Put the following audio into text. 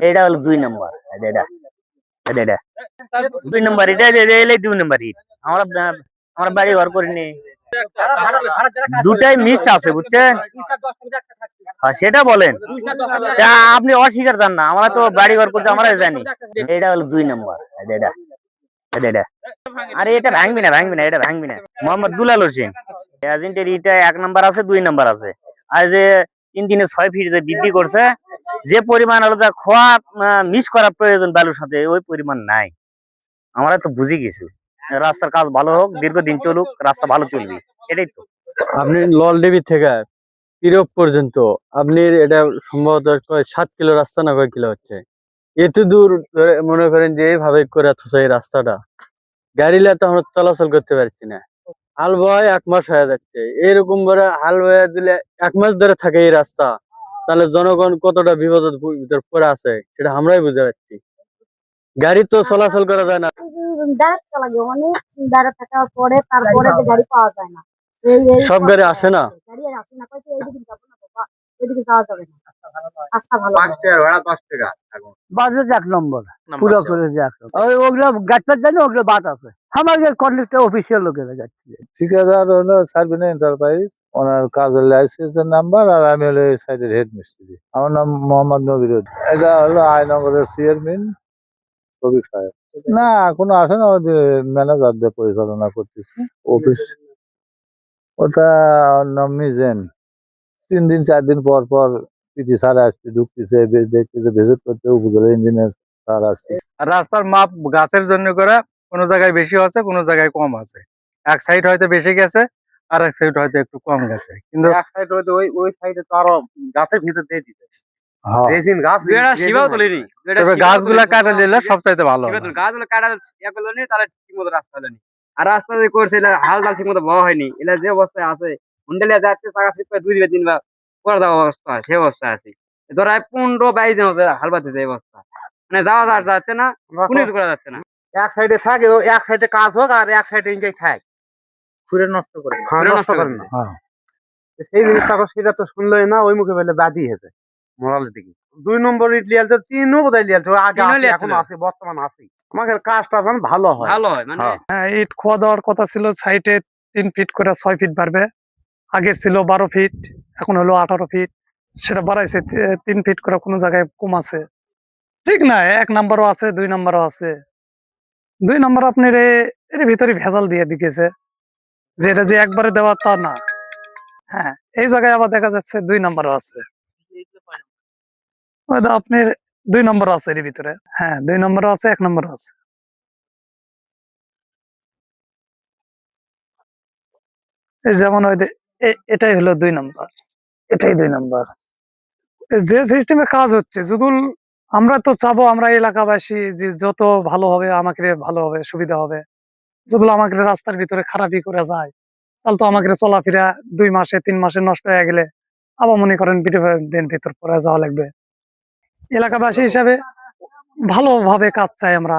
এটা হলো 2 নম্বর। এটা এটা এটা 2 নম্বর। এটা এলে 2 নম্বর হিট। আমরা আমরা বাড়ি ঘর করিনি, দুটাই মিস আছে বুঝছেন। সেটা বলেন, তা আপনি অস্বীকার জান না, আমরা তো বাড়ি ঘর করছি, আমরাই জানি। এটা হলো 2 নম্বর। এটা এটা এটা আরে এটা ভাঙবি না, ভাঙবি না, এটা ভাঙবি না। মোহাম্মদ দুলাল হোসেন এজেন্টের ইটা 1 নম্বর আছে, 2 নম্বর আছে। আর যে 3 3 6 ফিট যে বৃদ্ধি করছে, যে পরিমাণ হলো যা খোয়া মিস করা প্রয়োজন বালুর সাথে, ওই পরিমাণ নাই। আমরা তো বুঝি গেছি, রাস্তার কাজ ভালো হোক, দীর্ঘদিন চলুক, রাস্তা ভালো চলবে, এটাই তো। আপনি ললডেবি থেকে ইউরোপ পর্যন্ত আপনি এটা সম্ভবত 7 কিলো রাস্তা না কয় কিলো হচ্ছে, এত দূর মনে করেন যে এইভাবে করে এই রাস্তাটা গাড়িলে তো আমরা চলাচল করতে পারছি না। হাল বয় 1 মাস হয়ে যাচ্ছে, এরকম করে হাল বয়ে দিলে 1 মাস ধরে থাকে এই রাস্তা, তাহলে জনগণ কতটা বিপদের ভিতর পড়ে আছে সেটা আমরাই বুঝতে পারছি। গাড়ি তো চলাচল করা যায় না, সব গাড়ি আসে না। বাজেট 1 নম্বর, পুরো করে ওগুলো গাড়িটার জন্য ওগুলো বাদ আছে। আমাদের কন্ট্রাক্টর অফিসিয়াল লোকেরা যাচ্ছে। ঠিকাদার হলো সার্ভিনা এন্টারপ্রাইজ, ওনার কাজের লাইসেন্সের নাম্বার, আর আমি হলো এই সাইডের হেড মিস্ত্রি। আমার নাম মোহাম্মদ নবিরুদ। এটা হলো আয়নগরের চেয়ারম্যান রবি সাহেব। না এখনো আসে না, ওই ম্যানেজারদের পরিচালনা করতেছে অফিস। ওটা নাম মিজেন। 3 দিন 4 দিন পর পর পিটি স্যার আসছে, ঢুকতেছে, দেখতেছে, ভিজিট করতে উপজেলা ইঞ্জিনিয়ার স্যার আসছে। রাস্তার মাপ গাছের জন্য করে কোনো জায়গায় বেশি আছে, কোনো জায়গায় কম আছে। এক সাইড হয়তো বেশি গেছে, আর এক সাইড হয়তো একটু কম গেছে, কিন্তু এক সাইড হয়তো ওই সাইডে তো আরো গাছের ভিতর দিয়ে দিতে। হ্যাঁ, রেজিন গাছ তবে গাছগুলা কাটা দিলে সবচাইতে ভালো হয়। গাছগুলো কাটা ইয়া করলো নি, তাহলে ঠিক মতো রাস্তা হলো নি। আর রাস্তা যে করছে এটা হাল ডাল ঠিক মতো বওয়া হয়নি, এটা যে অবস্থায় আছে হুন্ডেলিয়া যাচ্ছে টাকা ঠিক করে 2 দিন বা করে দেওয়া অবস্থা, সে অবস্থায় আছে। ধরো 15-22 দিন হচ্ছে হাল বাঁধতেছে এই অবস্থা, মানে যাওয়া যাচ্ছে না, কোনো কিছু করা যাচ্ছে না। এক সাইডে থাকে, এক সাইডে কাজ হোক আর এক সাইডে ইঞ্জাই থাক, ঘুরে নষ্ট করে নষ্ট করে না। সেই জিনিসটা সেটা তো শুনলোই না, ওই মুখে বলে বাদি হেছে মোরালের দিকে। 2 নম্বর ইট লিয়াল তো 3ও বোধহয় লিয়াল তো, আগে এখন আছে, বর্তমান আছে। আমাদের কাজটা যেন ভালো হয়, ভালো হয় মানে। হ্যাঁ, ইট খোয়া দেওয়ার কথা ছিল, সাইডে 3 ফিট করে 6 ফিট বাড়বে। আগে ছিল 12 ফিট, এখন হলো 18 ফিট, সেটা বাড়াইছে 3 ফিট করে, কোনো জায়গায় কম আছে। ঠিক না, 1 নম্বরও আছে, 2 নম্বরও আছে। 2 নম্বর আপনার এর ভিতরে ভেজাল দিয়ে দিকেছে, যে এটা যে একবারে দেওয়া তা না। হ্যাঁ, এই জায়গায় আবার দেখা যাচ্ছে 2 নম্বরও আছে, আপনার 2 নম্বর আছে এর ভিতরে। হ্যাঁ, 2 নম্বরও আছে, 1 নম্বরও আছে। এই যেমন ওই এটাই হলো 2 নম্বর, এটাই 2 নম্বর। যে সিস্টেমে কাজ হচ্ছে, যদি আমরা তো চাবো, আমরা এলাকাবাসী, যে যত ভালো হবে আমাকে ভালো হবে, সুবিধা হবে। যদি আমাকে রাস্তার ভিতরে খারাপই করে যায়, তাহলে তো আমাকে চলাফেরা 2 মাসে 3 মাসে নষ্ট হয়ে গেলে আবার মনে করেন দিন ভিতর পরে যাওয়া লাগবে। এলাকাবাসী হিসাবে ভালোভাবে কাজ চাই আমরা।